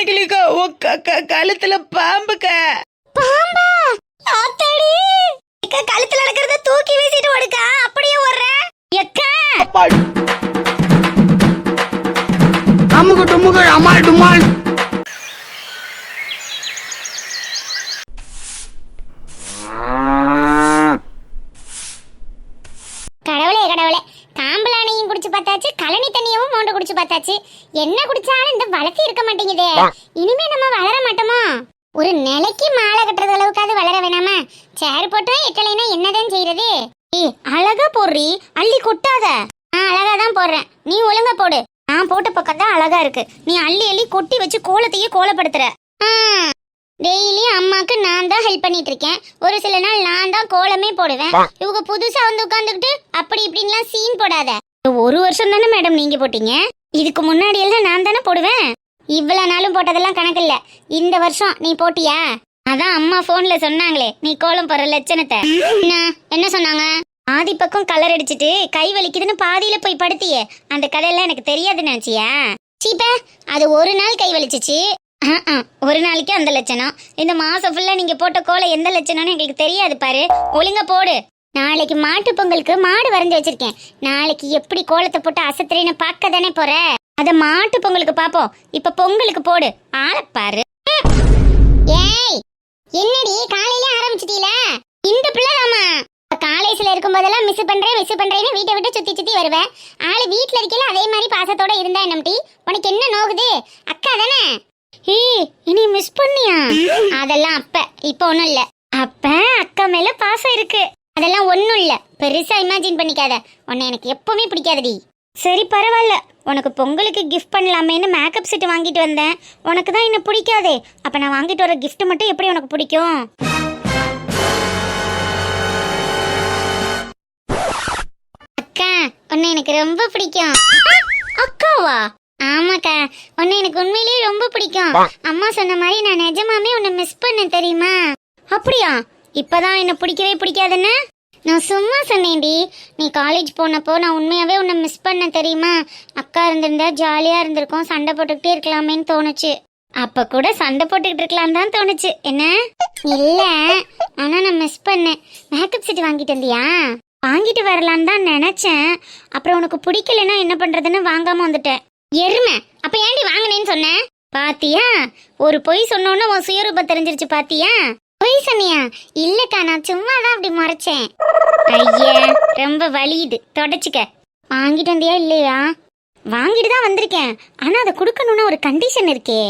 முடிக்கலக்கா. கழுத்துல பாம்புக்கா. பாம்பா? ஆத்தாடி. கழுத்துல நடக்கிறத தூக்கி வீசிட்டு ஓடுக்கா. அப்படியே ஓடுற எக்கா. அமுக்கு டுமுக்கு அமால் டுமால். கடவுளே கடவுளே, காம்பலானையும் குடிச்சு பார்த்தாச்சு, கழனி தண்ணியவும் மோண்டு குடிச்சு பார்த்தாச்சு. என்ன குடிச்சாலும் இந்த வளர்ச்சி இருக்க மாட்டேங்குதே. இனிமே நம்ம வளர மாட்டோமா? ஒரு நிலைக்கு மாலை கட்டுறது அளவுக்காவது வளர வேணாமா? சேர் போட்டா எட்டலைனா என்னதான் செய்யறது? அழகா போடுறி, அள்ளி கொட்டாத. அழகா தான் போடுறேன், நீ ஒழுங்கா போடு. நான் போட்ட பக்கம் தான் அழகா இருக்கு, நீ அள்ளி அள்ளி கொட்டி வச்சு கோலத்தையே கோலப்படுத்துற. டெய்லி அம்மாக்கு நான் தான் ஹெல்ப் பண்ணிட்டு இருக்கேன். ஒரு சில நாள் நான் தான் கோலமே போடுவேன். இவங்க புதுசா வந்து உட்காந்துக்கிட்டு அப்படி இப்படின்லாம் சீன் போடாத. ஒரு வருஷம் தானே மேடம் நீங்க போட்டீங்க, இதுக்கு முன்னாடி எல்லாம் நான் தானே போடுவேன். இவ்வளவு நாளும் போட்டதெல்லாம் கணக்கு இல்ல, இந்த வருஷம் நீ போட்டியா? அதான் அம்மா போன்ல சொன்னாங்களே நீ கோலம் போற லட்சணத்தை. என்ன சொன்னாங்க? ஆதி பக்கம் கலர் அடிச்சிட்டு கை வலிக்குதுன்னு பாதியில போய் படுத்தியே, அந்த கதையெல்லாம் எனக்கு தெரியாதுன்னு நினைச்சியா? சீப்ப, அது ஒரு நாள் கை வலிச்சிச்சு. ஒரு நாளைக்கு அந்த லட்சணம். இந்த மாசம் ஃபுல்லா நீங்க போட்ட கோலம் எந்த லட்சணம்னு எங்களுக்கு தெரியாது பாரு. ஒழுங்கா போடு. நாளைக்கு மாட்டு பொங்கலுக்கு மாடு வரைஞ்சு வச்சிருக்கேன். நாளைக்கு எப்படி கோலத்தை போட்டு அசத்துறேன்னு பார்க்க தானே போற. அத மாட்டு பொங்கலுக்கு பாப்போம், இப்ப பொங்கலுக்கு போடு. ஆளப்பாரு. ஏய், என்னடி காலையில ஆரம்பிச்சிட்டீல? இந்த பிள்ளைதாமா காலேஜ்ல இருக்கும் போதெல்லாம் மிஸ் பண்றேன்னு வீட்டை விட்டு சுத்தி சுத்தி வருவேன். ஆளு வீட்டுல இருக்கல அதே மாதிரி பாசத்தோட இருந்தா என்னம்டி? உனக்கு என்ன நோகுது? அக்கா தானே? இனி மிஸ் பண்ணியா? அதெல்லாம் அப்ப, இப்ப ஒண்ணும் இல்ல. அப்ப அக்கா மேல பாசம் இருக்கு, அதெல்லாம் ஒண்ணும் இல்ல. பெருசா இமேஜின் பண்ணிக்காத. உன்னை எனக்கு எப்பவுமே பிடிக்காதடி. சரி பரவாயில்ல, உனக்கு பொங்கலுக்கு கிஃப்ட் பண்ணலாமேன்னு மேக்கப் செட் வாங்கிட்டு வந்தேன். உனக்கு தான் என்ன பிடிக்காதே, அப்ப நான் வாங்கிட்டு வர கிஃப்ட் மட்டும் எப்படி உனக்கு பிடிக்கும்? அக்கா, உன்னை எனக்கு ரொம்ப பிடிக்கும். அக்காவா? ஆமாக்கா, உன்னை எனக்கு உண்மையிலேயே ரொம்ப பிடிக்கும். அம்மா சொன்ன மாதிரி நான் நிஜமாமே உன்னை மிஸ் பண்ண தெரியுமா? அப்படியா? இப்பதான் என்ன பிடிக்கவே பிடிக்காதுன்னு நான் சும்மா சொன்னேன்டி. நீ காலேஜ் போனப்போ நான் உண்மையாவே உன்னை மிஸ் பண்ண தெரியுமா? அக்கா இருந்திருந்தா ஜாலியா இருந்திருக்கும், சண்டை போட்டுக்கிட்டே இருக்கலாமேன்னு தோணுச்சு. அப்ப கூட சண்டை போட்டுக்கிட்டு இருக்கலாம் தான் தோணுச்சு. என்ன? இல்ல, ஆனா நான் மிஸ் பண்ணேன். மேக்கப் செட் வாங்கிட்டு வந்தியா? வாங்கிட்டு வரலான்னு தான் நினைச்சேன். அப்புறம் உனக்கு பிடிக்கலன்னா என்ன பண்றதுன்னு வாங்காம வந்துட்டேன். எருமை, அப்ப ஏண்டி வாங்கினேன்னு சொன்ன? பாத்தியா, ஒரு பொய் சொன்னோன்னு உன் சுயரூபம் தெரிஞ்சிருச்சு. பாத்தியா? பொய் சொன்னியா? இல்லக்கா, நான் சும்மா தான் அப்படி மறைச்சேன். ஐயா, ரொம்ப வலியுது, தொடச்சுக்க. வாங்கிட்டு வந்தியா இல்லையா? வாங்கிட்டு தான் வந்திருக்கேன், ஆனா அதை கொடுக்கணும்னு ஒரு கண்டிஷன் இருக்கே.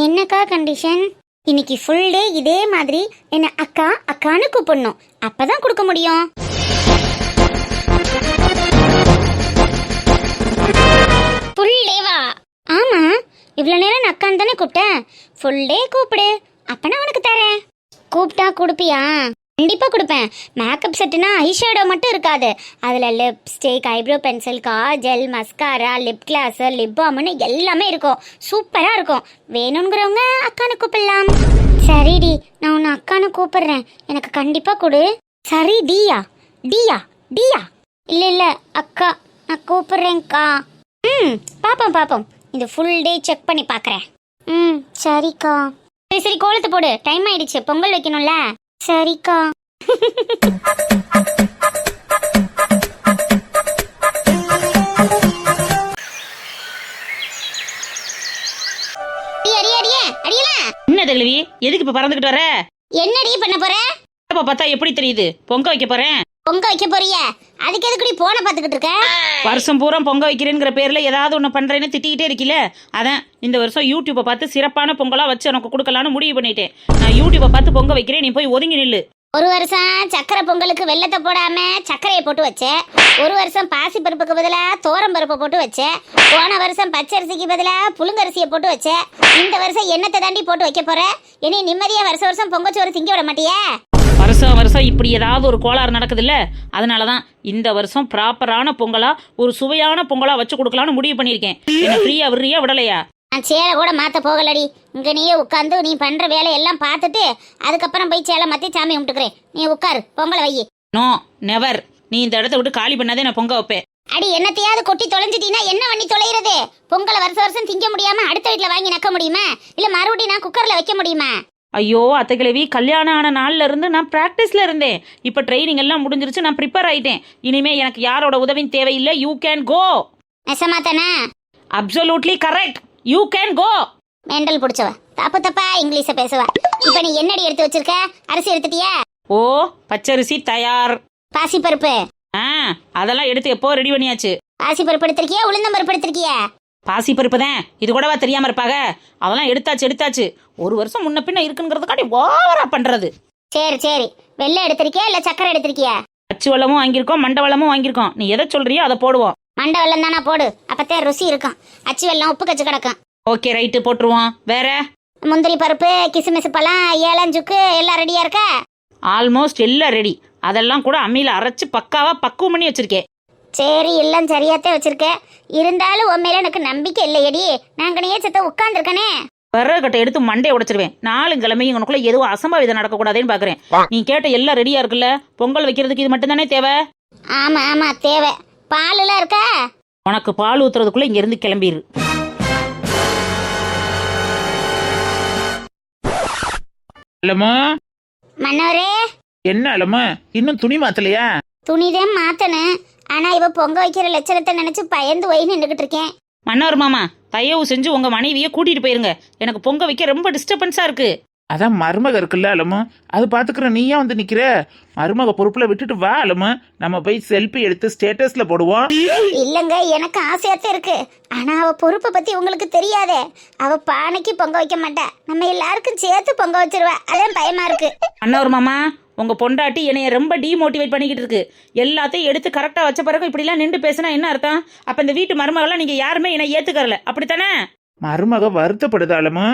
என்னக்கா கண்டிஷன்? இன்னைக்கு ஃபுல் டே இதே மாதிரி என்ன அக்கா அக்கான்னு கூப்பிடணும், அப்பதான் கொடுக்க முடியும். ஃபுல் டேவா? ஆமா, இவ்வளவு நேரம் நான் அக்கான்னு தானே கூப்பிட்டேன். ஃபுல் டே கூப்பிடு, அப்ப நான் உனக்கு தரேன். கூப்பிட்டா கொடுப்பியா? கண்டிப்பா கொடுப்பேன். மேக்கப் செட்டுனா ஐஷேடோ மட்டும் இருக்காது, அதுல lipstick, eyebrow pencil, kajal, mascara, lip gloss, lip பாம்னு எல்லாமே இருக்கும். சூப்பரா இருக்கும். வேணுங்கிறவங்க அக்கானு கூப்பிடலாம். சரிடி, நான் உன்னை அக்கானு கூப்பிடுறேன், எனக்கு கண்டிப்பா கொடு. சரி டியா? டியா டியா? இல்ல இல்ல அக்கா, நான் கூப்பிடுறேன்க்கா. பாப்போம் பாப்போம், இந்த ஃபுல் டே செக் பண்ணி பாக்குறேன். சரிக்கா. சரி சரி, கோலத்தை போடு, டைம் ஆயிடுச்சு, பொங்கல் வைக்கணும்ல. சரிக்கா. என்ன தெளிவி, எதுக்கு இப்ப பறந்துகிட்டு வர? என்னடி பண்ண போற? பார்த்தா எப்படி தெரியுது? பொங்க வைக்க போறேன். பொங்க வைக்க போறிய? அதுக்கு எதுக்குடி போன பாத்துக்கிட்டு இருக்க? வருஷம் பூரா பொங்க வைக்கிறேங்கிற பேர்ல ஏதாவது ஒண்ணு பண்றேன்னு திட்டிக்கிட்டே இருக்கீல, அதான் இந்த வருஷம் யூடியூப்பை பார்த்து சிறப்பான பொங்கலா வச்சு உனக்கு கொடுக்கலான்னு முடிவு பண்ணிட்டேன். நான் யூடியூப்பை பார்த்து பொங்க வைக்கிறேன், நீ போய் ஒதுங்கி நில்லு. ஒரு வருஷம் சக்கரை பொங்கலுக்கு வெள்ளத்தை போடாம சக்கரையை போட்டு வச்சேன். ஒரு வருஷம் பாசி பருப்புக்கு பதிலா தோரம் பருப்பை போட்டு வச்சேன். போன வருஷம் பச்சரிசிக்கு பதிலா புழுங்கரிசியை போட்டு வச்சேன். இந்த வருஷம் எண்ணத்தை தாண்டி போட்டு வைக்க போற. இனி நிம்மதியா வருஷம் வருஷம் பொங்கச்சோறு திங்க விட மாட்டியே? வருஷம் இப்படி ஏதாவது ஒரு கோளாறு நடக்குது இல்ல, அதனாலதான் இந்த வருஷம் ப்ராப்பரான பொங்கலா, ஒரு சுவையான பொங்கலா வச்சு கொடுக்கலான்னு முடிவு பண்ணிருக்கேன். என்ன ஃப்ரீயா விடுறியா விடலையா? நான் சேலை கூட மாத்த போகலடி, இங்க நீயே உட்காந்து நீ பண்ற வேலையெல்லாம் பார்த்துட்டு அதுக்கப்புறம் போய் சேலை மாத்தி சாமி கும்பிட்டுக்கிறேன். நீ உட்காரு, பொங்கலை வை. நோ நெவர், நீ இந்த இடத்த விட்டு காலி பண்ணாதே நான் பொங்க வைப்பேன். அடி என்னத்தையாவது கொட்டி தொலைஞ்சிட்டீங்கன்னா என்ன பண்ணி தொலைகிறது? பொங்கலை வருஷம் வருஷம் திங்க முடியாம அடுத்த வீட்டுல வாங்கி நக்க முடியுமா? இல்ல மறுபடியும் நான் குக்கர்ல வைக்க முடியுமா? ஐயோ அத்தை கிழவி, கல்யாணம் ஆன நாள்ல இருந்து நான் ப்ராக்டிஸ்ல இருந்தேன். இப்போ ட்ரைனிங் எல்லாம் முடிஞ்சிருச்சு, நான் ப்ரிப்பேர் ஆயிட்டேன். இனிமே எனக்கு யாரோட உதவியும் தேவையில்லை. You can go. நெசமா தானே? Absolutely correct. You can go. Mental பிடிச்சவ தப்பு தப்பா இங்கிலீஷ பேசுவா. இப்ப நீ என்னடி எடுத்து வச்சிருக்க? அரிசி எடுத்துட்டியா? ஓ, பச்சரிசி தயார். பாசிப்பருப்பு? அதெல்லாம் எடுத்து எப்போ ரெடி பண்ணியாச்சு. பாசிப்பருப்பு எடுத்திருக்கியா உளுந்தம் பருப்பு எடுத்திருக்கியா? பாசி பருப்பு தான். இது கூடவா தெரியாம இருப்பாங்க? அதெல்லாம் எடுத்தாச்சு. ஒரு வருஷம் முன்ன பின்ன இருக்குங்கிறதுக்காண்டி ஓவரா பண்றது. சரி சரி, வெள்ளை எடுத்திருக்கியா இல்ல சக்கரை எடுத்திருக்கியா? அச்சு வெள்ளமும் வாங்கியிருக்கோம், மண்டை வெள்ளமும் வாங்கியிருக்கோம். நீ எதை சொல்றியோ அதை போடுவோம். மண்டை வெள்ளம் தானா? போடு, அப்பத்தே ருசி இருக்கும். அச்சு வெள்ளம் உப்பு கச்சு கிடக்கும். ஓகே ரைட்டு, போட்டுருவோம். வேற? முந்திரி பருப்பு, கிசுமிசு பழம், ஏலம் சுக்கு எல்லாம் ரெடியா இருக்கா? ஆல்மோஸ்ட் எல்லாம் ரெடி. அதெல்லாம் கூட அம்மியில அரைச்சு பக்காவா பக்குவம் பண்ணி வச்சிருக்கேன். சரி, எல்லாம் சரியாத்தே வச்சிருக்க. இருந்தாலும் உன் மேல எனக்கு நம்பிக்கை இல்லையடி. நாங்கனையே செத்த உட்கார்ந்துருக்கனே. விறகு கட்டை எடுத்து மண்டையை உடைச்சிருவேன். 4 கிழமையும் உனக்குள்ள எதுவும் அசம்பாவிதம் நடக்கக்கூடாதுன்னு பாக்குறேன். நீ கேட்ட எல்லாம் ரெடியா இருக்குல்ல? பொங்கல் வைக்கிறதுக்கு இது மட்டும் தானே தேவை? ஆமா ஆமா தேவை. பால் எல்லாம் இருக்கா? உனக்கு பால் ஊத்துறதுக்குள்ள இங்க இருந்து கிளம்பிடு. அலமா, மன்னவரே. என்ன அலமா, இன்னும் துணி மாத்தலையா? துணிதான் மாத்தணும். ஆனா இவ பொங்க வைக்கிற லட்சணத்தை நினைச்சு பயந்து போய் நின்றுகிட்டு இருக்கேன். மன்னவர் மாமா, தயவு செஞ்சு உங்க மனைவியை கூட்டிட்டு போயிருங்க. எனக்கு பொங்க வைக்க ரொம்ப டிஸ்டர்பன்ஸா இருக்கு. அதான் மருமக இருக்குல்ல அலமா, அது பாத்துக்கிற நீயா வந்து நிக்கிற? மருமக பொறுப்புல விட்டுட்டு வா அலமா, நம்ம போய் செல்ஃபி எடுத்து ஸ்டேட்டஸ்ல போடுவோம். இல்லங்க, எனக்கு ஆசையாத்தான் இருக்கு. ஆனா அவ பொறுப்பை பத்தி உங்களுக்கு தெரியாதே. அவ பானைக்கு பொங்க வைக்க மாட்டா, நம்ம எல்லாருக்கும் சேர்த்து பொங்க வச்சிருவா. அதான் பயமா இருக்கு. மன்னவர் மாமா, உங்க பொண்டாட்டி என்னைய ரொம்ப டிமோட்டிவேட் பண்ணிக்கிட்டு இருக்கு. எல்லாத்தையும் எடுத்து கரெக்டா வச்ச பிறகு இப்படி எல்லாம் நின்று பேசினா என்ன அர்த்தம்? அப்ப இந்த வீட்டு மருமகெல்லாம் நீங்க யாருமே என்ன ஏத்துக்கறல, அப்படித்தானே? மருமக வருத்தப்படுது அலமா.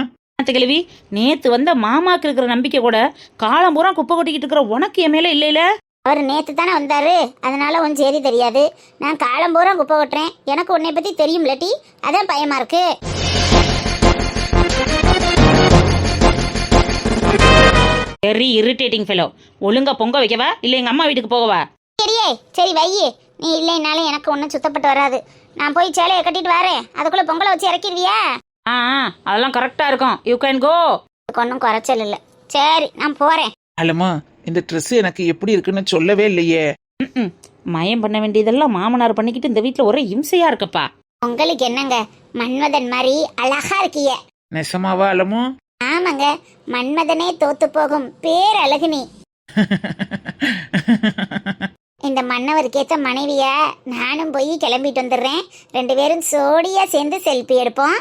கிழவி, நேத்து வந்த மாமாக்கு இருக்கிற நம்பிக்கை கூட காலம் பூரா குப்பை கொட்டிக்கிட்டு இருக்கிற உனக்கு என் மேல இல்லையில. அவர் நேத்து தானே வந்தாரு, அதனால உன் செய்தி தெரியாது. நான் காலம் பூரா குப்பை கொட்டுறேன். எனக்கு உன்னை பத்தி தெரியும் லட்டி, அதான் பயமா இருக்கு. Very irritating fellow. ஒழுங்கா பொங்க வைக்கவா இல்ல எங்க அம்மா வீட்டுக்கு போகவா? சரியே, சரி வையே. நீ இல்லைனாலும் எனக்கு ஒன்றும் சுத்தப்பட்டு வராது. நான் போய் சேலையை கட்டிட்டு வரேன். அதுக்குள்ள பொங்கலை வச்சு இறக்கிடுவியா? அதெல்லாம் கரெக்டா இருக்கும். You can go. ஒன்றும் குறைச்சல் இல்லை. சரி, நான் போறேன். அலமா, இந்த ட்ரெஸ் எனக்கு எப்படி இருக்குன்னு சொல்லவே இல்லையே. மயம் பண்ண வேண்டியதெல்லாம் மாமனார் பண்ணிக்கிட்டு இந்த வீட்டுல ஒரே இம்சையா இருக்கப்பா. உங்களுக்கு என்னங்க, மன்மதன் மாதிரி அழகா இருக்கிய. நெசமாவா அலமோ? ஆமாங்க, மன்மதனே தோத்து போகும் பேரழகு நீ. இந்த மன்னவருக்கு ஏத்த மனைவியா நானும் போய் கிளம்பிட்டு வந்துடுறேன். 2 பேரும் சோடியா சேர்ந்து செல்ஃபி எடுப்போம்.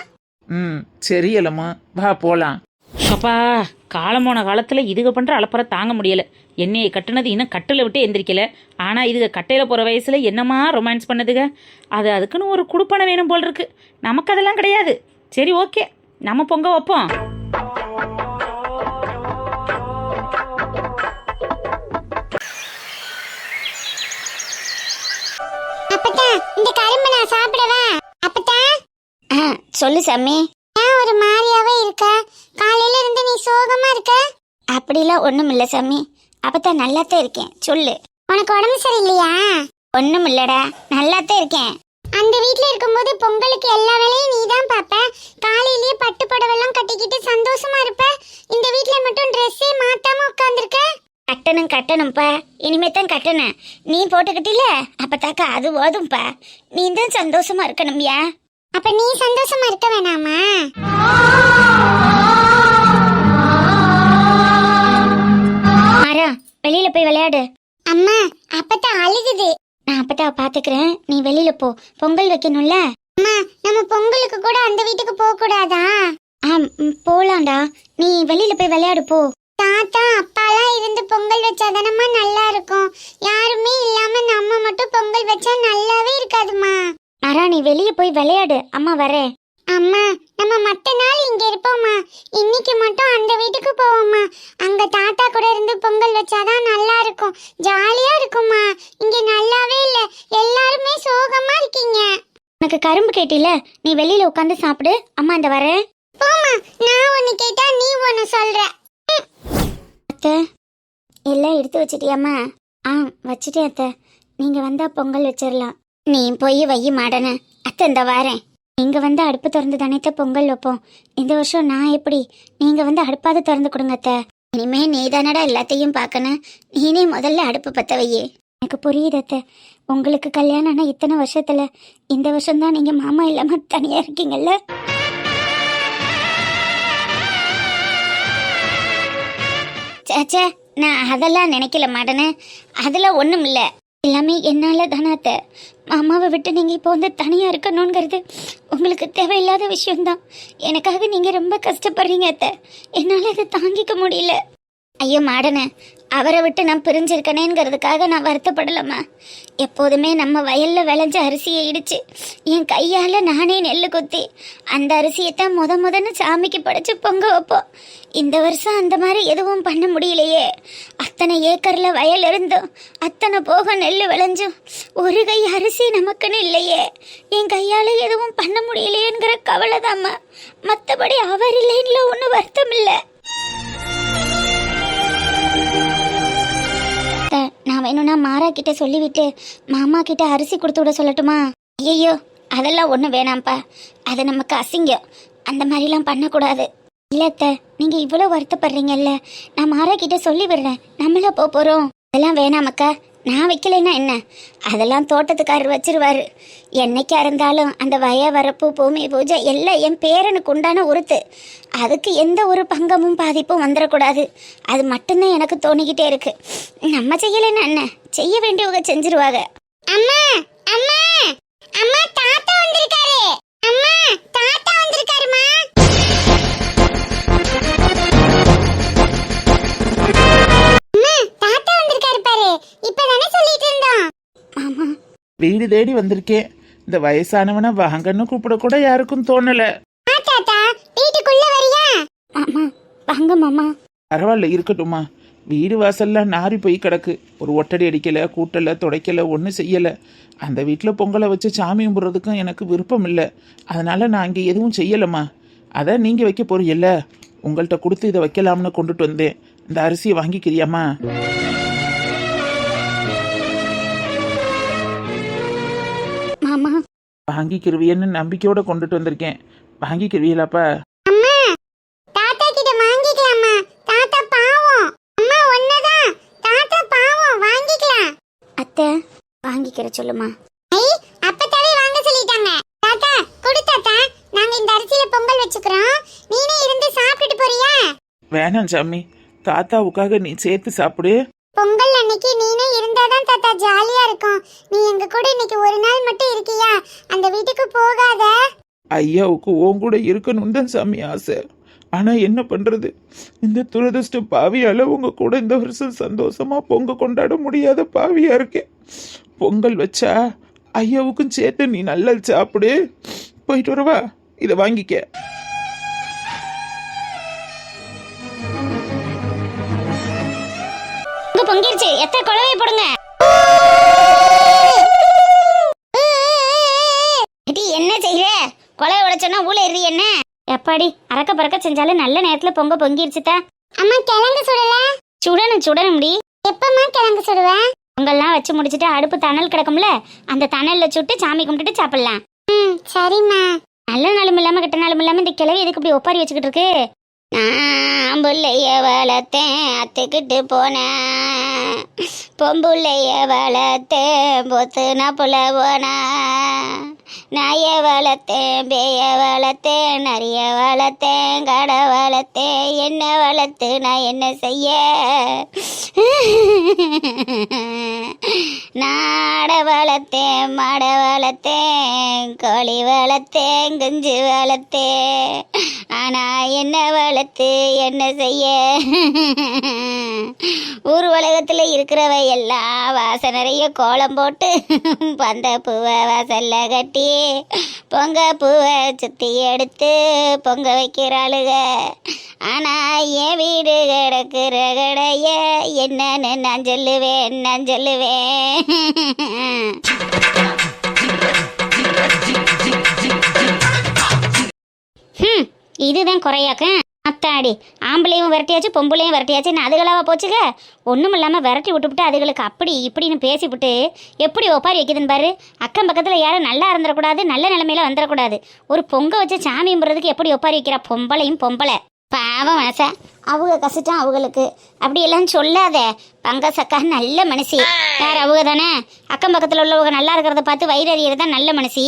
சரி அலமா, வா போலாம். அப்பா, காலம் போன காலத்துல இதுக பண்ற அலப்பற தாங்க முடியல. என்னையை கட்டுனது இன்னும் கட்டில விட்டு எந்திரிக்கல. ஆனா இதுக கட்டையில போற வயசுல என்னமா ரொமான்ஸ் பண்ணதுங்க. அதுக்குன்னு ஒரு குடுப்பனை வேணும் போல் இருக்கு. நமக்கு அதெல்லாம் கிடையாது. சரி ஓகே, நம்ம பொங்க வைப்போம். அப்பத்தா, இந்த கரும்பு நான் சாப்பிடவா? அப்பத்தா. சொல்லு சாமி. ஏன் ஒரு மாதிரியாவே இருக்க? காலையில இருந்து நீ சோகமா இருக்க. அப்படிலாம் ஒண்ணும் இல்ல சாமி. அப்பத்தான் நல்லாத்தான் இருக்கேன். சொல்லு. உனக்கு உடம்பு சரியில்லையா? ஒண்ணும் இல்லடா, நல்லாத்தான் இருக்கேன். அந்த வீட்ல இருக்கும்போது பொங்கலுக்கு எல்லா வேலையும் நீ தான் பாப்ப. காலையிலேயே பட்டு புடவெல்லாம் கட்டிக்கிட்டு சந்தோஷமா இருப்ப. இந்த வீட்ல மட்டும் ட்ரெஸ்ஸே மாத்தாம உட்கார்ந்திருக்க. கட்டணும்ப்பா, இனிமே தான் கட்டணும். நீ போட்டுக்கிட்டில, அப்பத்தாக்கா அது போதும்பா. நீ தான் சந்தோஷமா இருக்கணும்யா. அப்ப நீ சந்தோஷமா இருக்க வேணாமா? மாறா, வெளியில போய் விளையாடு. அம்மா, அப்பத்தா அழுகுது. நான் அப்பத்தா பாத்துக்கிறேன், நீ வெளியில போ. பொங்கல் வைக்கணும்ல. அம்மா, நம்ம பொங்கலுக்கு கூட அந்த வீட்டுக்கு போக கூடாதா? போலாம்டா, நீ வெளியில போய் விளையாடு போ. தாத்தா அப்பாலாம் இருந்து பொங்கல் வச்சாதானம்மா நல்லா இருக்கும். யாருமே இல்லாம நம்ம மட்டும் பொங்கல் வச்சா நல்லாவே இருக்காதுமா. மாறா, நீ வெளியே போய் விளையாடு. அம்மா வரேன். அம்மா, நம்ம மத்த நாள் இங்க இருப்போம்மா. இன்னைக்கு மட்டும் அந்த வீட்டுக்கு போவோம்மா. அங்க தாத்தா கூட இருந்து பொங்கல் வச்சாதான் நல்லா இருக்கும். ஜாலியா இருக்கும்மா. இங்க நல்லாவே இல்ல, எல்லாருமே சோகமா இருக்கீங்க. உனக்கு கரும்பு கேட்டில, நீ வெளியில உட்காந்து சாப்பிடு. அம்மா இந்த வரேன். போம்மா, நான் ஒன்னு கேட்டா நீ ஒன்னு சொல்ற. அத்தை, எல்லாம் எடுத்து வச்சிட்டியாம்மா? வச்சிட்டேன் அத்தை. நீங்க வந்தா பொங்கல் வச்சிடலாம். நீ போய் வை மாடன, அத்தை இந்த வாரேன். நீங்க வந்து அடுப்பு திறந்து தானே பொங்கல் வைப்போம். இந்த வருஷம் நான் எப்படி, நீங்க வந்து அடுப்பாவது திறந்து கொடுங்க அத்தை. இனிமே நீ தானடா எல்லாத்தையும் பார்க்கணும். நீனே முதல்ல அடுப்பு பத்த வையே. எனக்கு புரியுது அத்தை, உங்களுக்கு கல்யாணம் ஆனா இத்தனை வருஷத்துல இந்த வருஷம் தான் நீங்க மாமா இல்லாம தனியா இருக்கீங்கல்ல. சேச்சே, நான் அதெல்லாம் நினைக்கல மாட்டேனே. அதெல்லாம் ஒன்றும் இல்லை, எல்லாமே என்னால் தானே அத்தை. மாமாவை விட்டு நீங்கள் இப்போ வந்து தனியாக இருக்கணுங்கிறது உங்களுக்கு தேவையில்லாத விஷயம்தான். எனக்காக நீங்கள் ரொம்ப கஷ்டப்படுறீங்க அத்தை, என்னால் அதை தாங்கிக்க முடியல. ஐயோ மாடனே, அவரை விட்டு நான் பிரிஞ்சிருக்கனேங்கிறதுக்காக நான் வருத்தப்படலாமா? எப்போதுமே நம்ம வயலில் விளைஞ்ச அரிசியை இடித்து என் கையால் நானே நெல் கொத்தி அந்த அரிசியைத்தான் முதன்னு சாமிக்கு படைச்சு பொங்க வைப்போம். இந்த வருஷம் அந்த மாதிரி எதுவும் பண்ண முடியலையே. அத்தனை ஏக்கரில் வயல் இருந்தும் அத்தனை போக நெல் விளைஞ்சும் ஒரு கை அரிசி நமக்குன்னு இல்லையே. என் கையால் எதுவும் பண்ண முடியலையேங்கிற கவலை தாம்மா. மற்றபடி அவர் இல்லைன்னு ஒன்றும் வருத்தம் இல்லை. நான் வேணும்னா மாறா கிட்ட சொல்லிவிட்டு மாமா கிட்ட அரிசி கொடுத்து விட சொல்லட்டுமா? ஐயோ அதெல்லாம் ஒன்றும் வேணாம்ப்பா, அது நமக்கு அசிங்கம். அந்த மாதிரிலாம் பண்ணக்கூடாது. இல்லத்த, நீங்க இவ்வளோ வருத்தப்படுறீங்கல்ல, நான் மாறா கிட்ட சொல்லி விடுறேன். நம்மளா போறோம். அதெல்லாம் வேணாமக்கா, நான் வைக்கலைன்னா என்ன, அதெல்லாம் தோட்டத்துக்காரர் வச்சிருவாரு. என்னைக்கா இருந்தாலும் அந்த வய வரப்பு பூமி பூஜை எல்லாம் என் பேரனுக்கு உண்டான உறுத்து. அதுக்கு எந்த ஒரு பங்கமும் பாதிப்பும் வந்துடக்கூடாது. அது மட்டும்தான் எனக்கு தோணிக்கிட்டே இருக்கு. நம்ம செய்யலைன்னா என்ன, செய்ய வேண்டியவங்க செஞ்சிருவாங்க. அம்மா அம்மா அம்மா, தாத்தா வந்திருக்காரு. அம்மா தாத்தா வந்திருக்காருமா. வீடு தேடி வந்திருக்கேன். இந்த வயசானவனை வாங்கன்னு கூப்பிட கூட யாருக்கும் தோணல. வாங்க மாமா. பரவாயில்ல, இருக்கட்டும்மா. வீடு வாசல்லாம் நாரி போய் கிடக்கு. ஒரு ஒட்டடி அடிக்கல, கூட்டல, துடைக்கல, ஒன்றும் செய்யல. அந்த வீட்டில் பொங்கலை வச்சு சாமி கும்பிட்றதுக்கும் எனக்கு விருப்பம் இல்லை. அதனால நான் இங்கே எதுவும் செய்யலம்மா. அதான் நீங்கள் வைக்க போறீல்ல, உங்கள்கிட்ட கொடுத்து இதை வைக்கலாம்னு கொண்டுட்டு வந்தேன். இந்த அரிசியை வாங்கிக்கிறியாம்மா? மாமா வாங்கிக்கிருவியன்னு நம்பிக்கையோட கொண்டுட்டு வந்திருக்கேன். வாங்கிக்கிருவியலாப்பா? அம்மா தாத்தா கிட்ட வாங்கிக்கலாமா? தாத்தா பாவம். அம்மா ஒன்னதான், தாத்தா பாவம், வாங்கிக்கலாம். அத்தை வாங்கிக்கிற சொல்லுமா. ஐ அப்பத்தாவே வாங்க சொல்லிட்டாங்க. தாத்தா குடு தாத்தா, நாங்க இந்த அரிசியில பொங்கல் வச்சுக்கிறோம். நீனே இருந்து சாப்பிட்டுட்டு போறியா? வேணாம் சாமி, தாத்தாவுக்காக நீ சேர்த்து சாப்பிடு. பொங்கல் அன்னைக்கு நீனே இருந்தாதான் தாத்தா ஜாலியா இருக்கும். நீ எங்க கூட இன்னைக்கு ஒரு நாள் மட்டும் இருக்கியா? அந்த வீட்டுக்கு போகாத. ஐயாவுக்கு உன் கூட இருக்கணும்னு தான் சாமி ஆசை. ஆனா என்ன பண்றது, இந்த துரதிருஷ்ட பாவியால உங்க கூட இந்த வருஷம் சந்தோஷமா பொங்க கொண்டாட முடியாத பாவியா இருக்கேன். பொங்கல் வச்சா ஐயாவுக்கும் சேர்த்து நீ நல்லா சாப்பிடு. போயிட்டு வரவா? இதை வாங்கிக்க. பொங்கிருச்சு, எத்த குழவை போடுங்க. என்ன செய்யற? கொலை உடைச்சோன்னா ஊழ எறி என்ன? எப்பாடி அறக்க பறக்க செஞ்சாலும் நல்ல நேரத்துல பொங்க பொங்கிருச்சுதா. அம்மா கிழங்கு சுடல? சுடணும் முடி. எப்பமா கிழங்கு சுடுவேன்? பொங்கல்லாம் வச்சு முடிச்சுட்டு அடுப்பு தணல் கிடக்கும்ல, அந்த தணல்ல சுட்டு சாமி கும்பிட்டுட்டு சாப்பிடலாம். சரிம்மா. நல்ல நாளும் இல்லாம கெட்ட நாளும் இல்லாம இந்த கிழவி எதுக்கு இப்படி ஒப்பாரி வச்சுக்கிட்டு இருக்கு? நான் புள்ளைய வளர்த்தேன், அத்துக்கிட்டு போனேன். பொம்புள்ளைய வளர்த்தேன், பொத்துனா புள்ள போனா. நாய வளர்த்தேன், பேய வளர்த்தேன், நிறைய வளர்த்தேன், கடை வளர்த்தேன். என்ன வளர்த்து நான் என்ன செய்ய? நாட வளர்த்தேன், மாட வளர்த்தேன், கோழி வளர்த்தேன், குஞ்சு வளர்த்தேன். ஆனா என்ன வளர்த்து என்ன செய்ய? ஊர் உலகத்துல இருக்கிறவ எல்லாம் வாசல் நிறைய கோலம் போட்டு பந்த பூவை வாசல்ல கட்டி பொங்க பூவை சுத்தி எடுத்து பொங்க வைக்கிறாளுக. ஆனா என் வீடு கிடக்குற கடைய என்னன்னு நான் சொல்லுவேன். இதுதான் குறையாக்க. அத்தாடி, ஆம்பளையும் விரட்டியாச்சு பொம்பளையும் விரட்டியாச்சு அதுகளாவா போச்சுங்க. ஒன்றும் இல்லாமல் விரட்டி விட்டுவிட்டு அதுகளுக்கு அப்படி இப்படின்னு பேசிவிட்டு எப்படி ஒப்பாரி வைக்குதுன்னு பாரு. அக்கம் பக்கத்தில் யாரும் நல்லா இருந்துடக்கூடாது, நல்ல நிலைமையில வந்துடக்கூடாது. ஒரு பொங்க வச்சு சாமி கும்பிட்றதுக்கு எப்படி ஒப்பாரி வைக்கிறா பொம்பளையும் பொம்பளை. பாவம் மனசா, அவங்க கஷ்டம் அவங்களுக்கு. அப்படியெல்லாம் சொல்லாத பங்கசக்கா, நல்ல மனசி. யார் அவங்க தானே? அக்கம் பக்கத்தில் உள்ளவங்க நல்லா இருக்கிறத பார்த்து வயிறறியறது தான் நல்ல மனசி.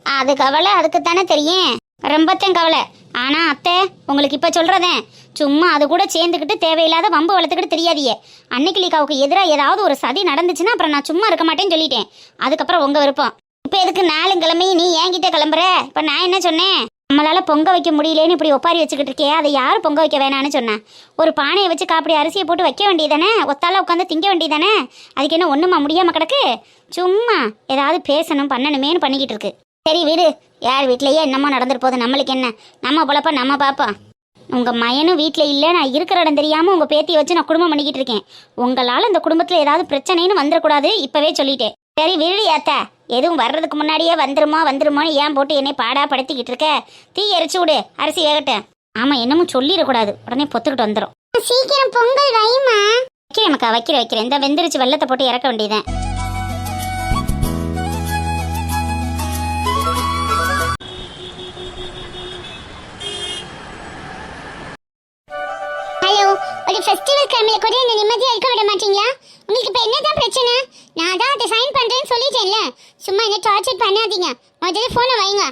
அது கவலை அதுக்கு தானே தெரியும், ரொம்பத்தையும் கவலை. ஆனா அத்தை, உங்களுக்கு இப்ப சொல்றதேன், சும்மா அது கூட சேர்ந்துக்கிட்டு தேவையில்லாத வம்பு வளர்த்துக்கிட்டு தெரியாதியே. அன்னைக்கு லீக்காவுக்கு எதிராக ஏதாவது ஒரு சதி நடந்துச்சுன்னா அப்புறம் நான் சும்மா இருக்க மாட்டேன்னு சொல்லிட்டேன். அதுக்கப்புறம் உங்க விருப்பம். இப்ப எதுக்கு 4 கிழமை நீ என்கிட்ட கிளம்புற? இப்ப நான் என்ன சொன்னேன்? நம்மளால பொங்க வைக்க முடியலேன்னு இப்படி ஒப்பாரி வச்சுக்கிட்டு இருக்கே, அதை யார் பொங்க வைக்க வேணான்னு சொன்னேன்? ஒரு பானையை வச்சு காப்படி அரிசியை போட்டு வைக்க வேண்டியதானே, ஒத்தால உட்காந்து திங்க வேண்டியதானே. அதுக்கு என்ன ஒண்ணுமா முடியாம கிடக்கு? சும்மா ஏதாவது பேசணும் பண்ணணுமேனு பண்ணிக்கிட்டு இருக்கு. சரி வீடு, யார் வீட்லயே என்னமோ நடந்துட்டு போகுது, நம்மளுக்கு என்ன? நம்ம பொழப்ப நம்ம பாப்போம். உங்க மயனும் வீட்டில் இல்லை, நான் இருக்கிற இடம் தெரியாம உங்க பேத்தியை வச்சு நான் குடும்பம் பண்ணிக்கிட்டு இருக்கேன். உங்களால இந்த குடும்பத்துல ஏதாவது பிரச்சனைன்னு வந்துடக்கூடாது, இப்பவே சொல்லிட்டேன். சரி விழி ஏத்தா, எதுவும் வர்றதுக்கு முன்னாடியே வந்துருமோன்னு ஏன் போட்டு என்னை பாடா படுத்திக்கிட்டு இருக்க? தீ எரிச்சு விடு, அரிசி வேகட்டும். ஆமா, என்னமும் சொல்லிடக்கூடாது, உடனே பொத்துக்கிட்டு வந்துடும். சீக்கிரம் பொங்கல் வைமா. வைக்கிறேன் மக்கா, வைக்கிறேன். இந்த வெந்திரிச்சு வெள்ளத்தை போட்டு இறக்க வேண்டியதான். ஹலோ, ஒரு ஃபெஸ்டிவல் டைம்ல கூட என்ன நிம்மதியா இருக்க விட மாட்டீங்களா? உங்களுக்கு இப்ப என்னதான் பிரச்சனை? நான் தான் அதை சைன் பண்றேன்னு சொல்லிட்டேன்ல, சும்மா என்ன டார்ச்சர் பண்ணாதீங்க. முதல்ல போனை வைங்க.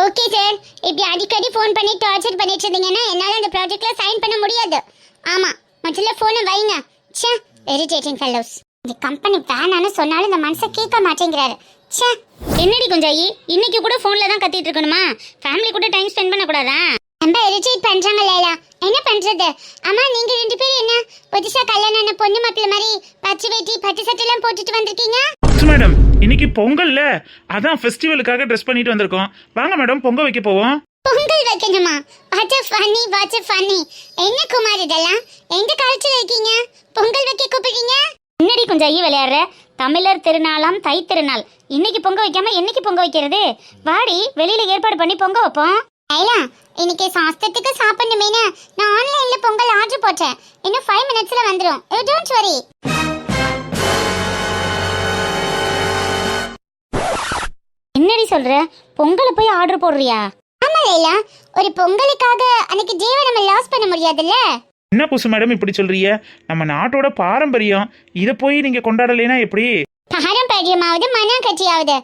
ஓகே சார், இப்படி அடிக்கடி ஃபோன் பண்ணி டார்ச்சர் பண்ணிட்டு இருந்தீங்கன்னா என்னால அந்த ப்ராஜெக்ட்ல சைன் பண்ண முடியாது. ஆமா, முதல்ல போனை வைங்க. ச்சே, இரிட்டேட்டிங் ஃபெல்லோஸ். இந்த கம்பெனி வேணான்னு சொன்னாலும் இந்த மனசை கேட்க மாட்டேங்கிறாரு. ச்சே. என்னடி குஞ்சாயி, இன்னைக்கு கூட போன்ல தான் கத்திட்டு இருக்கணுமா? ஃபேமிலி கூட டைம் ஸ்பெண்ட் பண்ண கூடாதா? ரொம்ப இரிட்டேட் பண்றாங்க லைலா. என்ன பண்றது? அம்மா, நீங்க 2 பேரும் என்ன புதுசா கல்யாணம் ஆன பொண்ணு மக்கள் மாதிரி பச்சை வேட்டி பட்டு சட்டை எல்லாம் போட்டுட்டு வந்திருக்கீங்க? மேடம், இன்னைக்கு பொங்கல்ல, அதான் ஃபெஸ்டிவலுக்காக ட்ரெஸ் பண்ணிட்டு வந்திருக்கோம். வாங்க மேடம், பொங்க வைக்க போவோம். பொங்கல் வைக்கணுமா? What funny. என்ன குமார் இதெல்லாம்? எந்த காலத்துல இருக்கீங்க? பொங்கல் வைக்க கூப்பிடுறீங்க? என்னடி குஞ்சாயி விளையாடுற? தமிழர் திருநாளாம் தை திருநாள், இன்னைக்கு பொங்க வைக்காம என்னைக்கு பொங்க வைக்கிறது? வாடி, வெளியில ஏற்பாடு பண்ணி பொங்க வைப்போம். லைலா, இன்னைக்கு சாஸ்திரத்துக்கு சாப்பிடணுமேனு நான் ஆன்லைன்ல பொங்கல் ஆர்டர் போட்டேன். இன்னும் 5 மினிட்ஸ்ல வந்துரும். You don't worry. என்னடி சொல்ற? பொங்கலை போய் ஆர்டர் போடுறியா? ஆமா லைலா, ஒரு பொங்கலுக்காக அன்னைக்கு டேவை நம்ம லாஸ் பண்ண முடியாதுல்ல. என்ன புசு மேடம் இப்படி சொல்றீங்க? நம்ம நாட்டோட பாரம்பரியம், இதை போய் நீங்க கொண்டாடலைன்னா எப்படி? பாரம்பரியமாவது மனக்கட்சியாவது,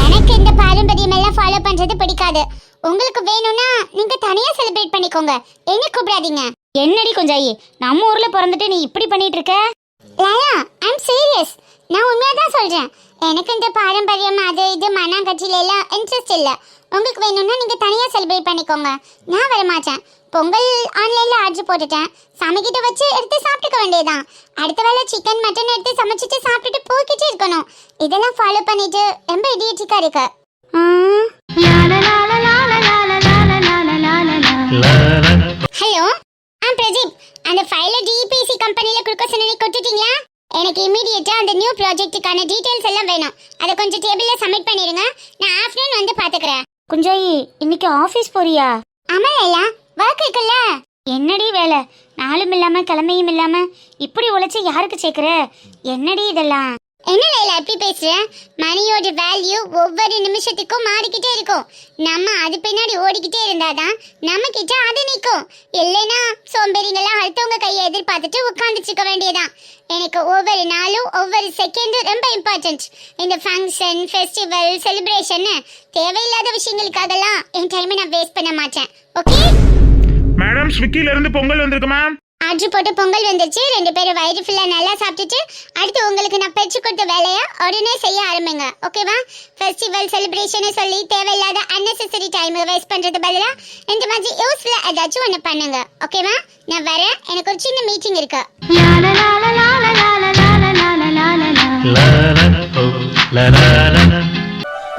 எனக்கு இந்த பாரம்பரியம் எல்லாம் ஃபாலோ பண்றது பிடிக்காது. உங்களுக்கு வேணும்னா நீங்க தனியா செலிப்ரேட் பண்ணிக்கோங்க, என்ன கூப்பிடாதீங்க. என்னடி குஞ்சாயி, நம்ம ஊர்ல பிறந்துட்டு நீ இப்படி பண்ணிட்டு இருக்க? லைலா, ஐ அம் சீரியஸ். நான் உண்மையாதான் சொல்றேன். எனக்கு இந்த பாரம்பரியம் அது இது மனக்கட்சியில எல்லாம் இன்ட்ரெஸ்ட் இல்ல. உங்களுக்கு வேணும்னா நீங்க தனியா செலிப்ரேட் பண்ணிக்கோங்க, நான் வர மாட்டேன். பொங்கல் ஆன்லைன்ல ஆர்டர் போட்டுட்டேன், சமைக்கிட்ட வச்சு எடுத்து சாப்பிட்டுக்க வேண்டியதான். அடுத்த வேளை சிக்கன் மட்டன் எடுத்து சமைச்சிட்டு சாப்பிட்டுட்டு போய்கிட்டே இருக்கணும். இதெல்லாம் ஃபாலோ பண்ணிட்டு ரொம்ப இடியட்டிக்கா இருக்கு. ஹலோ, பிரதீப், அந்த ஃபைல டிபிசி கம்பெனில கொடுக்க சொன்னதை கொடுத்துட்டீங்களா? எனக்கு இமிடியேட்டா அந்த நியூ ப்ராஜெக்ட்டுக்கான டீடைல்ஸ் எல்லாம் வேணும். அதை கொஞ்சம் டேபிள்ல சப்மிட் பண்ணிடுங்க, நான் ஆஃப்டர்நூன் வந்து பாத்துக்கிறேன். குஞ்சாயி, இன்னைக்கு ஆபீஸ் போறியா? ஆமா லைலா, ஒர்க் இருக்குல்ல. என்னடி வேலை? நாளும் இல்லாம கிழமையும் இல்லாம இப்படி உழைச்சி யாருக்கு சேர்க்கிற? என்னடி இதெல்லாம்? என்ன லைலா எப்படி பேசுற? மணியோட வேல்யூ ஒவ்வொரு நிமிஷத்துக்கும் மாறிக்கிட்டே இருக்கும். நம்ம அது பின்னாடி ஓடிக்கிட்டே இருந்தாதான் நம்ம கிட்ட அது நிற்கும். இல்லைன்னா சோம்பேறிங்கெல்லாம் அடுத்தவங்க கையை எதிர்பார்த்துட்டு உட்காந்துட்டு இருக்க வேண்டியதான். எனக்கு ஒவ்வொரு நாளும் ஒவ்வொரு செகண்டும் ரொம்ப இம்பார்ட்டன்ட். இந்த ஃபங்க்ஷன், ஃபெஸ்டிவல், செலிப்ரேஷன் தேவையில்லாத விஷயங்களுக்காகலாம் என் டைமை நான் வேஸ்ட் பண்ண மாட்டேன். ஓகே மேடம், ஸ்விக்கில இருந்து பொங்கல் வந்திருக்கு மேம். ஆர்டர் போட்டு பொங்கல் வந்துச்சு. 2 பேரும் வயிறு ஃபுல்லா நல்லா சாப்பிட்டுட்டு அடுத்து உங்களுக்கு நான் பெற்று கொடுத்த வேலையை உடனே செய்ய ஆரம்பிங்க. ஓகேவா? ஃபெஸ்டிவல் செலிப்ரேஷன் சொல்லி தேவையில்லாத அன்னெசரி டைம் வேஸ்ட் பண்றது பதிலா இந்த மாதிரி யூஸ்ஃபுல்லா ஏதாச்சும் ஒன்று பண்ணுங்க. ஓகேவா? நான் வரேன், எனக்கு ஒரு சின்ன மீட்டிங் இருக்கு.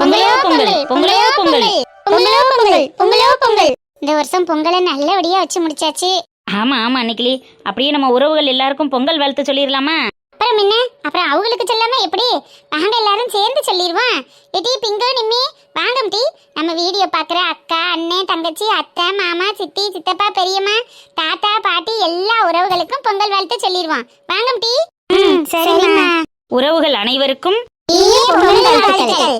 பொங்கலோ பொங்கல், பொங்கலோ பொங்கல், பொங்கலோ பொங்கல், பொங்கலோ பொங்கல். இந்த வருஷம் பொங்கலை நல்லபடியா வச்சு முடிச்சாச்சு. ஆமா ஆமா நிக்கிலி, அப்படியே நம்ம உறவுகள் எல்லாருக்கும் பொங்கல் வாழ்த்து சொல்லிடலாமா? அப்புறம் என்ன, அப்புறம் அவங்களுக்கு சொல்லாம எப்படி? நாங்க எல்லாரும் சேர்ந்து சொல்லிடுவோம். எடி பிங்கோ நிம்மி வாங்கம் டீ, நம்ம வீடியோ பார்க்குற அக்கா அண்ணன் தங்கச்சி அத்தை மாமா சித்தி சித்தப்பா பெரியம்மா தாத்தா பாட்டி எல்லா உறவுகளுக்கும் பொங்கல் வாழ்த்து சொல்லிடுவோம். வாங்க டீ. சரிம்மா. உறவுகள் அனைவருக்கும் இனிய பொங்கல் வாழ்த்துக்கள்.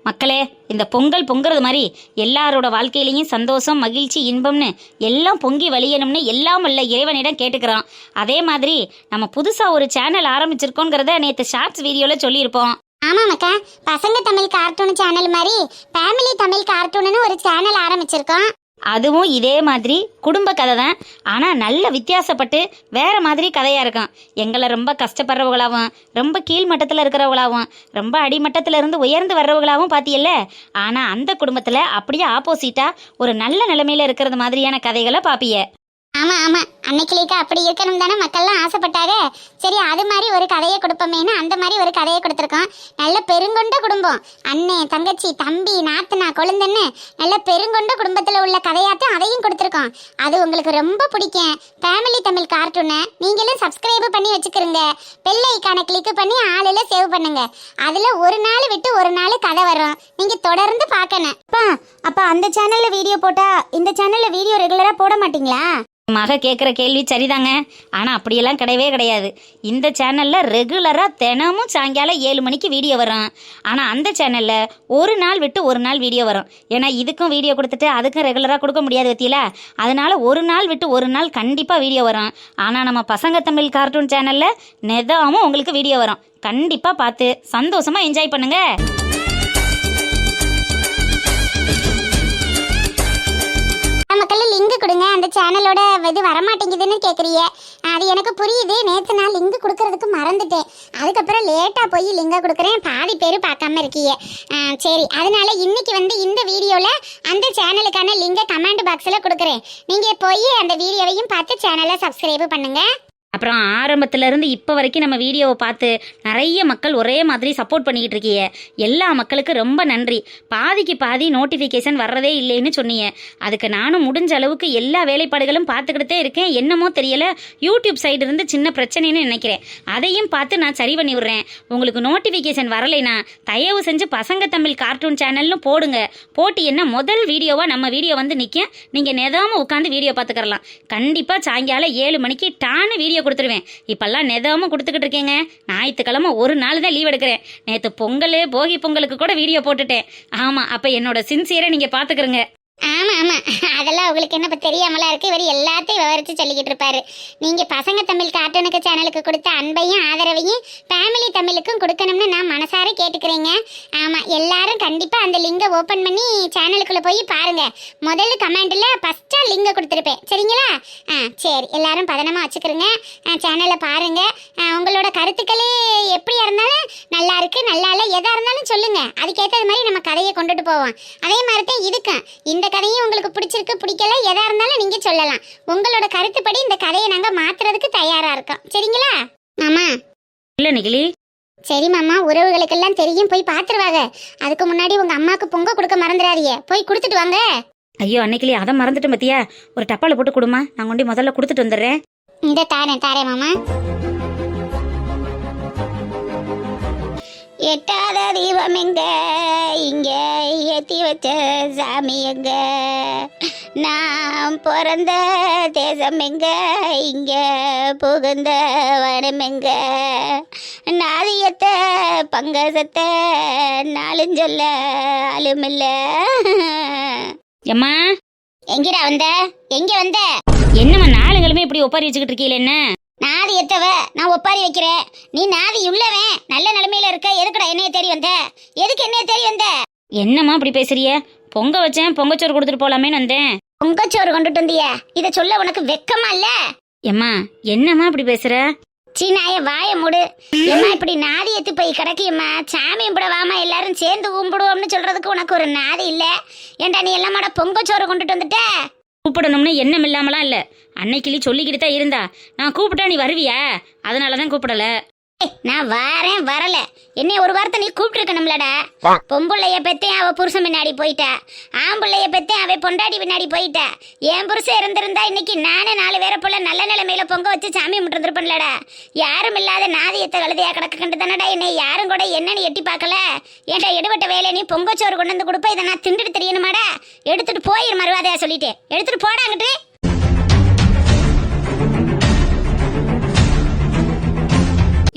மக்களே, இந்த பொங்கல் பொங்குறது மாதிரி எல்லாரோட வாழ்க்கையிலையும் சந்தோஷம் மகிழ்ச்சி இன்பம்னு எல்லாம் பொங்கி வழியணும்னு எல்லாம் வல்ல இறைவனிடம் கேட்டுக்கிறோம். அதே மாதிரி நம்ம புதுசாக ஒரு சேனல் ஆரம்பிச்சிருக்கோங்கிறத நேற்று ஷார்ட்ஸ் வீடியோவில் சொல்லியிருப்போம். ஆமாமாக்கா, பசங்க தமிழ் கார்ட்டூன் சேனல் மாதிரி ஃபேமிலி தமிழ் கார்ட்டூன்னு ஒரு சேனல் ஆரம்பிச்சிருக்கோம். அதுவும் இதே மாதிரி குடும்ப கதை தான், ஆனால் நல்ல வித்தியாசப்பட்டு வேறு மாதிரி கதையாக இருக்கும். எங்களை ரொம்ப கஷ்டப்படுறவங்களாகவும் ரொம்ப கீழ்மட்டத்தில் இருக்கிறவங்களாகவும் ரொம்ப அடிமட்டத்தில் இருந்து உயர்ந்து வர்றவங்களாகவும் பார்த்தியல்ல. ஆனால் அந்த குடும்பத்தில் அப்படியே ஆப்போசிட்டாக ஒரு நல்ல நிலைமையில் இருக்கிறது மாதிரியான கதைகளை பார்ப்பிய. ஆமா ஆமா, அன்னைக்கிலேக்கா அப்படி இருக்கணும் தானே மக்கள்லாம் ஆசைப்பட்டாங்க. சரி, அது மாதிரி ஒரு கதையை கொடுப்போமேனு அந்த மாதிரி ஒரு கதையை கொடுத்துருக்கோம். நல்ல பெருங்கொண்ட குடும்பம், அண்ணன் தங்கச்சி தம்பி நாத்தனா கொழுந்தன்னு நல்ல பெருங்கொண்ட குடும்பத்தில் உள்ள கதையாட்டம் அதையும் கொடுத்துருக்கோம். அது உங்களுக்கு ரொம்ப பிடிக்கும். ஃபேமிலி தமிழ் கார்ட்டூனை நீங்களும் சப்ஸ்கிரைப் பண்ணி வச்சுக்கிறீங்க. பெல் ஐக்கானை கிளிக் பண்ணி ஆளில் சேவ் பண்ணுங்க. அதில் ஒரு நாள் விட்டு ஒரு நாள் கதை வரும், நீங்கள் தொடர்ந்து பார்க்கணும். அப்போ அந்த சேனலில் வீடியோ போட்டால் இந்த சேனலில் வீடியோ ரெகுலராக போட மாட்டீங்களா? மக கேட்குற கேள்வி சரிதாங்க. ஆனால் அப்படியெல்லாம் கிடையவே கிடையாது. இந்த சேனலில் ரெகுலராக தினமும் சாயங்காலம் 7 மணிக்கு வீடியோ வரும். ஆனால் அந்த சேனலில் ஒரு நாள் விட்டு ஒரு நாள் வீடியோ வரும். ஏன்னா இதுக்கும் வீடியோ கொடுத்துட்டு அதுக்கும் ரெகுலராக கொடுக்க முடியாது பற்றியில. அதனால் ஒரு நாள் விட்டு ஒரு நாள் கண்டிப்பாக வீடியோ வரும். ஆனால் நம்ம பசங்க தமிழ் கார்ட்டூன் சேனலில் நிதமும் உங்களுக்கு வீடியோ வரும். கண்டிப்பாக பார்த்து சந்தோஷமாக என்ஜாய் பண்ணுங்கள். மக்கள் லிங்க் கொடுங்க. அந்த சேனலோட இது வரமாட்டேங்குதுன்னு கேட்குறீங்க. அது எனக்கு புரியுது. நேற்று நான் லிங்க் கொடுக்கறதுக்கு மறந்துட்டேன். அதுக்கப்புறம் லேட்டாக போய் லிங்கை கொடுக்குறேன். பாதி பேர் பார்க்காம இருக்கீங்க. சரி, அதனால இன்னைக்கு இந்த வீடியோவில் அந்த சேனலுக்கான லிங்கை கமெண்ட் பாக்ஸில் கொடுக்குறேன். நீங்கள் போய் அந்த வீடியோவையும் பார்த்து சேனலை சப்ஸ்கிரைப் பண்ணுங்கள். அப்புறம் ஆரம்பத்துலேருந்து இப்போ வரைக்கும் நம்ம வீடியோவை பார்த்து நிறைய மக்கள் ஒரே மாதிரி சப்போர்ட் பண்ணிக்கிட்டு இருக்கீங்க. எல்லா மக்களுக்கும் ரொம்ப நன்றி. பாதிக்கு பாதி நோட்டிஃபிகேஷன் வர்றதே இல்லைன்னு சொன்னீங்க. அதுக்கு நானும் முடிஞ்ச அளவுக்கு எல்லா வேலைப்பாடுகளும் பார்த்துக்கிட்டே இருக்கேன். என்னமோ தெரியலை, யூடியூப் சைடு இருந்து சின்ன பிரச்சனைன்னு நினைக்கிறேன். அதையும் பார்த்து நான் சரி பண்ணி விடுறேன். உங்களுக்கு நோட்டிஃபிகேஷன் வரலைனா தயவு செஞ்சு பசங்க தமிழ் கார்ட்டூன் சேனல்னு போடுங்க. போட்டு என்ன முதல் வீடியோவாக நம்ம வீடியோ வந்து நிற்கும். நீங்கள் நெதாமல் உட்காந்து வீடியோ பார்த்துக்கலாம். கண்டிப்பாக சாயங்காலம் 7 மணிக்கு டான்னு வீடியோ கொடுத்துருவேன். இப்பெல்லாம் நெதாம கொடுத்துக்கிட்டு இருக்கேங்க. ஞாயிற்றுக்கிழமை ஒரு நாள் தான் லீவ் எடுக்கிறேன். நேற்று பொங்கல் போகி பொங்கலுக்கு கூட வீடியோ போட்டுட்டேன். ஆமாம், அப்போ என்னோட சின்சியரை நீங்கள் பார்த்துக்கிறங்க. ஆமா ஆமா, அதெல்லாம் உங்களுக்கு என்ன இப்போ தெரியாமலாம் இருக்கு. இவர் எல்லாத்தையும் விவரித்து சொல்லிக்கிட்டு இருப்பாரு. நீங்க பசங்க தமிழ் கார்ட்டூனுக்கு சேனலுக்கு கொடுத்த அன்பையும் ஆதரவையும் ஃபேமிலி தமிழுக்கும் கொடுக்கணும்னு நான் மனசார கேட்டுக்கிறேங்க. ஆமா, எல்லாரும் கண்டிப்பா அந்த லிங்கை ஓபன் பண்ணி சேனலுக்குள்ள போய் பாருங்க. முதல்ல கமெண்ட்ல ஃபர்ஸ்டா லிங்கை கொடுத்துருப்பேன். சரிங்களா? சரி, எல்லாரும் பதனமா வச்சுக்கிறோங்க. சேனலை பாருங்க. உங்களோட கருத்துக்களே எப்படியா இருந்தாலும் நல்லா இருக்கு நல்லா இல்லை எதா இருந்தாலும் சொல்லுங்க. அதுக்கேற்றது மாதிரி நம்ம கதையை கொண்டுட்டு போவோம். அதே மாதிரி தான் இருக்கும். இந்த கதையும் உங்களுக்கு பிடிச்சிருக்கு பிடிக்கல எதா இருந்தாலும் நீங்க சொல்லலாம். உங்களோட கருத்துப்படி இந்த கதையை நாங்க மாத்துறதுக்கு தயாரா இருக்கோம். சரிங்களா மாமா? இல்லை நிகிலி. சரி மாமா, உறவுகளுக்கெல்லாம் தெரியும், போய் பாத்துருவாங்க. அதுக்கு முன்னாடி உங்க அம்மாவுக்கு பொங்க கொடுக்க மறந்துடாதீங்க. போய் கொடுத்துட்டு வாங்க. ஐயோ அன்னைக்கிலே அதை மறந்துட்டு பத்தியா, ஒரு டப்பால போட்டு கொடுமா, நான் கொண்டு முதல்ல கொடுத்துட்டு வந்துடுறேன். இந்த தாரேன் மாமா. எட்டாத தீபம் எங்க இங்க ஏத்தி வச்ச சாமி எங்க, நான் பிறந்த தேசம் எங்க இங்க புகுந்த வனம் எங்க, நாதியத்தை பங்கசத்தை நாளுஞ்சொல்ல அலுமில்ல. எம்மா எங்கடா வந்த? எங்க வந்த? என்னம்மா நாளுங்களுமே இப்படி ஒப்பாரி வச்சுக்கிட்டு இருக்கீல? என்ன நாதி எத்தவ நான் ஒப்பாரி வைக்கிறேன். நீ நாதி உள்ளவன் நல்ல நிலைமையில இருக்க. எதுக்குடா என்னைய தேடி வந்த? எதுக்கு என்னைய தேடி வந்த? என்னம்மா இப்படி பேசுறிய? பொங்க வச்சேன், பொங்கச்சோறு கொடுத்துட்டு போலாமேன்னு வந்தேன். பொங்கச்சோறு கொண்டுட்டு வந்திய? இத சொல்ல உனக்கு வெக்கமா இல்ல? எம்மா என்னம்மா இப்படி பேசுற? சீனாய வாய மூடு. ஏம்மா இப்படி நாதி எத்து போய் கிடக்கியம்மா. சாமி கும்பிடவாமா எல்லாரும் சேர்ந்து கும்பிடுவோம்னு சொல்றதுக்கு உனக்கு ஒரு நாதி இல்ல? ஏண்டா நீ எல்லாமாட பொங்கச்சோறு கொண்டுட்டு வந்துட்ட? கூப்பிடணும்னு எண்ணம் இல்லாமலாம் இல்லை. அன்னைக்கிளி சொல்லிக்கிட்டு தான் இருந்தா. நான் கூப்பிட்டா நீ வருவியா? அதனால தான் கூப்பிடல. நான் வாரேன் வரல என்னை ஒரு வார்த்தை நீ கூப்பிட்டு இருக்கணும்லடா. பொம்புள்ளைய பெத்தேன் அவ புருஷன் பின்னாடி போயிட்டா, ஆம்புள்ளைய பெத்தேன் அவ பொண்டாட்டி பின்னாடி போயிட்டா. என் புருஷன் இருந்திருந்தா இன்னைக்கு நானே 4 பேரை போல நல்ல நிலைமையில பொங்க வச்சு சாமி கும்பிட்டுருப்பேன்லடா. யாரும் இல்லாத நாதியத்தை கழுதையா கிடக்க கண்டு தானடா என்னை யாரும் கூட என்னன்னு எட்டி பார்க்கல. ஏன்டா எடுபட்ட வேலை நீ பொங்கச்சோறு கொண்டு வந்து கொடுப்ப, இதை நான் திண்டுட்டு தெரியணுமாடா? எடுத்துட்டு போயிரு மறுவாதையா சொல்லிட்டேன், எடுத்துட்டு போடாங்கிட்டு.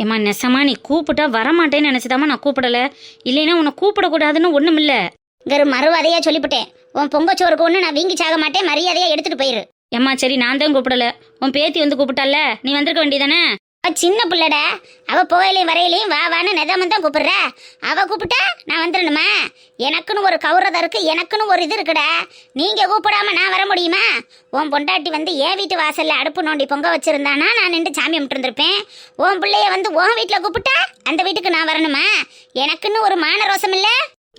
ஏம்மா நெசமா நீ கூப்பிட்டா வரமாட்டேன்னு நினச்சிதாம்மா நான் கூப்பிடலை. இல்லைன்னா உன்னை கூப்பிடக்கூடாதுன்னு ஒன்றும் இல்லை. இங்க மறுவாதையா சொல்லிவிட்டேன், உன் பொங்கச்சோறுக்கு ஒன்று நான் வீங்கி சாக மாட்டேன், மரியாதையா எடுத்துட்டு போயிரு. ஏம்மா சரி நான் தான் கூப்பிடல, உன் பேத்தி வந்து கூப்பிட்டால, நீ வந்திருக்க வேண்டியதானே? சின்ன பிள்ளடா, அவ போயிலையும் வரையிலையும் வா வான்னு நெதாமன் தான் கூப்பிடுற. அவ கூப்பிட்டா நான் வந்துடணுமா? எனக்குன்னு ஒரு கௌரதம் இருக்கு, எனக்குன்னு ஒரு இது இருக்குடா. நீங்க கூப்பிடாம நான் வர முடியுமா? உன் பொண்டாட்டி வந்து என் வீட்டு வாசல்ல அடுப்பு நோண்டி பொங்க வச்சிருந்தானா நான் நின்று சாமி கும்பிட்டுருந்துருப்பேன். உன் பிள்ளைய வந்து உன் வீட்டுல கூப்பிட்டா அந்த வீட்டுக்கு நான் வரணுமா? எனக்குன்னு ஒரு மான ரோசம் இல்ல?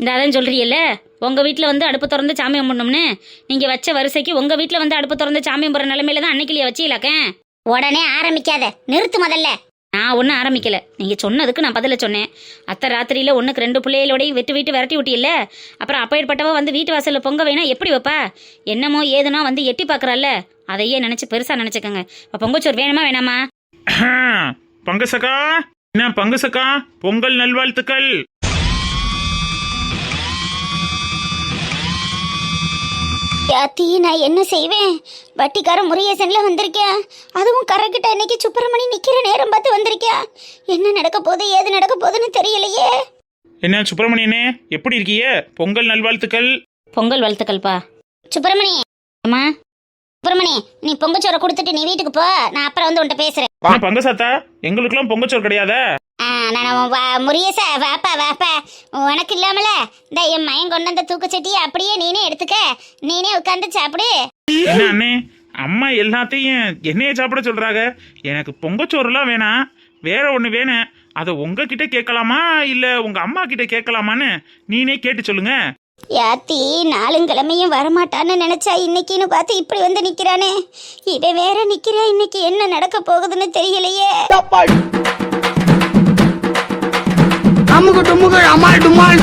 இந்த அதான் சொல்றீல்ல, உங்கள் வீட்டில் வந்து அடுப்பு திறந்து சாமி கும்பிடணும்னு. நீங்கள் வச்ச வரிசைக்கு உங்கள் வீட்டில் வந்து அடுப்பு திறந்து சாமி கும்பிட்ற நிலமையில தான் அன்னைக்கிலேயே வச்சிலாக்கேன். உடனே ஆரம்பிக்காத, நிறுத்து முதல்ல. நான் ஒன்றும் ஆரம்பிக்கல, நீங்கள் சொன்னதுக்கு நான் பதில சொன்னேன். அத்தை ராத்திரியில் 1க்கு 2 பிள்ளைகளோடையும் விட்டு விரட்டி விட்டியில்ல, அப்புறம் அப்பேற்பட்டவ வந்து வீட்டு வாசலில் பொங்க வேணா எப்படி வைப்பா? என்னமோ ஏதுனா வந்து எட்டி பார்க்குறாள்ல, அதையே நினச்சி பெருசாக நினச்சிக்கோங்க. இப்போ பொங்கச்சோறு வேணுமா வேணாமா? பங்கசக்கா, என்ன பங்கசக்கா, பொங்கல் நல்வாழ்த்துக்கள். யாத்தி நான் என்ன செய்வேன்? வட்டிக்கார முருகேசன்ல வந்திருக்கேன், அதுவும் கரெக்டா இன்னைக்கு சுப்பிரமணி நிக்கிற நேரம் பார்த்து வந்திருக்கேன். என்ன நடக்க போகுது ஏது நடக்க போகுதுன்னு தெரியலையே. என்ன சுப்பிரமணியனே, எப்படி இருக்கீங்க? பொங்கல் நல்வாழ்த்துக்கள். பொங்கல் வாழ்த்துக்கள்ப்பா. சுப்பிரமணி, அம்மா சுப்பிரமணி நீ பொங்கச்சோரை கொடுத்துட்டு நீ வீட்டுக்கு போ, நான் அப்புறம் வந்து உன்கிட்ட பேசுறேன். பங்கசாத்தா, எங்களுக்கெல்லாம் பொங்கச்சோறு கிடையாதா? முருகேசா வாப்பா வாப்பா, உனக்கு இல்லாமல இந்த என் மயன் கொண்டு வந்த தூக்குச்சட்டியை அப்படியே நீனே எடுத்துக்க, நீனே உட்காந்து சாப்பிடு. என்ன அண்ணே, அம்மா எல்லாத்தையும் என்னைய சாப்பிட சொல்றாங்க. எனக்கு பொங்கச்சோறுலாம் வேணாம், வேற ஒண்ணு வேணும். அதை உங்ககிட்ட கேட்கலாமா இல்ல உங்க அம்மா கிட்ட கேட்கலாமான்னு நீனே கேட்டு சொல்லுங்க. யாத்தி நாளுங்கிழமையும் வரமாட்டான்னு நினைச்சா இன்னைக்குன்னு பார்த்து இப்படி வந்து நிக்கிறானே. இவன் வேற நிக்கிறா, இன்னைக்கு என்ன நடக்க போகுதுன்னு தெரியலையே. அமுக டுமுக அமால் டுமால்.